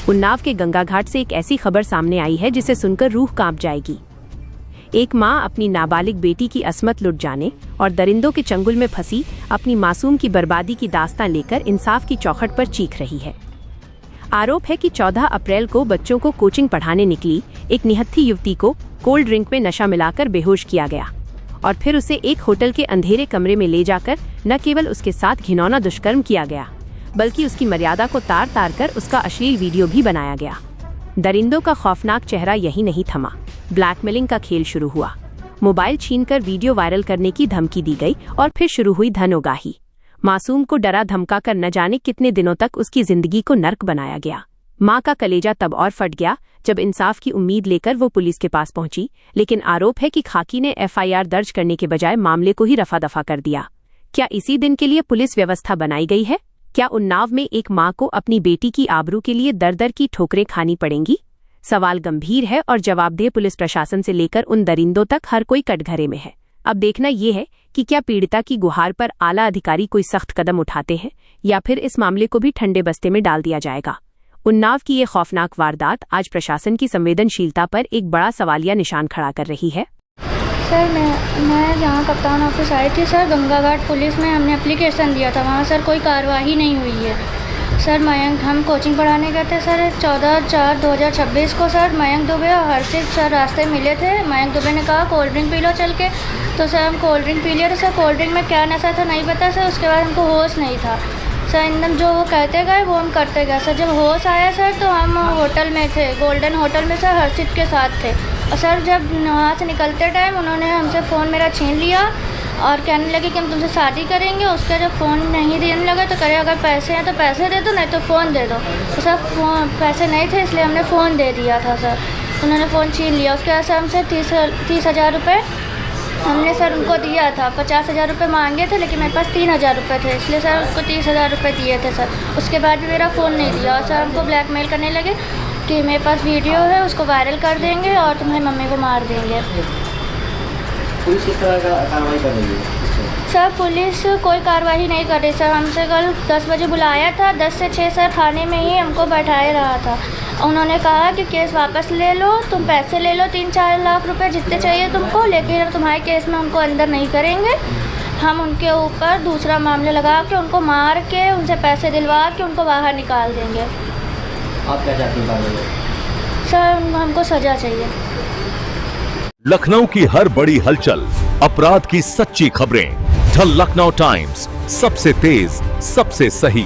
उन्नाव के गंगा घाट से एक ऐसी खबर सामने आई है जिसे सुनकर रूह कांप जाएगी। एक माँ अपनी नाबालिग बेटी की असमत लुट जाने और दरिंदों के चंगुल में फंसी अपनी मासूम की बर्बादी की दास्तां लेकर इंसाफ की चौखट पर चीख रही है। आरोप है कि 14 अप्रैल को बच्चों को कोचिंग पढ़ाने निकली एक निहत्थी युवती को कोल्ड ड्रिंक में नशा मिलाकर बेहोश किया गया और फिर उसे एक होटल के अंधेरे कमरे में ले जाकर न केवल उसके साथ घिनौना दुष्कर्म किया गया बल्कि उसकी मर्यादा को तार तार कर उसका अश्लील वीडियो भी बनाया गया। दरिंदों का खौफनाक चेहरा यही नहीं थमा, ब्लैकमेलिंग का खेल शुरू हुआ। मोबाइल छीनकर वीडियो वायरल करने की धमकी दी गई और फिर शुरू हुई धन उगाही। मासूम को डरा धमका कर न जाने कितने दिनों तक उसकी जिंदगी को नर्क बनाया गया। माँ का कलेजा तब और फट गया जब इंसाफ की उम्मीद लेकर वो पुलिस के पास पहुंची, लेकिन आरोप है कि खाकी ने FIR दर्ज करने के बजाय मामले को ही रफा दफा कर दिया। क्या इसी दिन के लिए पुलिस व्यवस्था बनाई गई है? क्या उन्नाव में एक माँ को अपनी बेटी की आबरू के लिए दर दर की ठोकरें खानी पड़ेंगी? सवाल गंभीर है और जवाबदेह पुलिस प्रशासन से लेकर उन दरिंदों तक हर कोई कटघरे में है। अब देखना ये है कि क्या पीड़िता की गुहार पर आला अधिकारी कोई सख्त कदम उठाते हैं या फिर इस मामले को भी ठंडे बस्ते में डाल दिया जाएगा। उन्नाव की ये खौफनाक वारदात आज प्रशासन की संवेदनशीलता पर एक बड़ा सवालिया निशान खड़ा कर रही है। सर मैं जहाँ कप्तान ऑफिस आई थी सर, गंगा घाट पुलिस में हमने एप्लीकेशन दिया था, वहाँ सर कोई कार्रवाई नहीं हुई है। सर मयंक, हम कोचिंग पढ़ाने गए थे सर 14/4/2026 को। सर मयंक दुबे और हर्षित सर रास्ते मिले थे। मयंक दुबे ने कहा कोल्ड ड्रिंक पी लो चल के, तो सर हम कोल्ड ड्रिंक पी लिए। तो सर कोल्ड ड्रिंक में क्या नशा था नहीं पता सर, उसके बाद हमको होश नहीं था सर। एकदम जो वो कहते गए वो हम करते गए सर। जब होश आया सर तो हम होटल में थे, गोल्डन होटल में सर हर्षित के साथ थे। और सर जब वहाँ से निकलते टाइम उन्होंने हमसे फ़ोन मेरा छीन लिया और कहने लगे कि हम तुमसे शादी करेंगे। उसका जब फ़ोन नहीं देने लगा तो कहे अगर पैसे हैं तो पैसे दे दो, नहीं तो फ़ोन दे दो। तो सर पैसे नहीं थे इसलिए हमने फ़ोन दे दिया था सर। उन्होंने फ़ोन छीन लिया। उसके बाद सर हमसे 30,000 रुपये हमने सर उनको दिया था। 50,000 रुपये मांगे थे लेकिन मेरे पास 3,000 रुपये थे, इसलिए सर उसको 30,000 रुपये दिए थे सर। उसके बाद भी मेरा फ़ोन नहीं दिया और सर हमको ब्लैकमेल करने लगे कि मेरे पास वीडियो है उसको वायरल कर देंगे और तुम्हारी मम्मी को मार देंगे। पुलिस किस तरह का कार्रवाई कर रही है? सर पुलिस कोई कार्रवाई नहीं कर रही सर। हमसे कल 10 बजे बुलाया था, 10 से 6 सर थाने में ही हमको बैठाए रहा था। उन्होंने कहा कि केस वापस ले लो, तुम पैसे ले लो 3-4 लाख रुपए जितने चाहिए तुमको, लेकिन तुम्हारे केस में उनको अंदर नहीं करेंगे। हम उनके ऊपर दूसरा मामला लगा के उनको मार के उनसे पैसे दिलवा के उनको बाहर निकाल देंगे। आप क्या चाहती हैं? सर हमको सजा चाहिए। लखनऊ की हर बड़ी हलचल, अपराध की सच्ची खबरें, द लखनऊ टाइम्स, सबसे तेज, सबसे सही।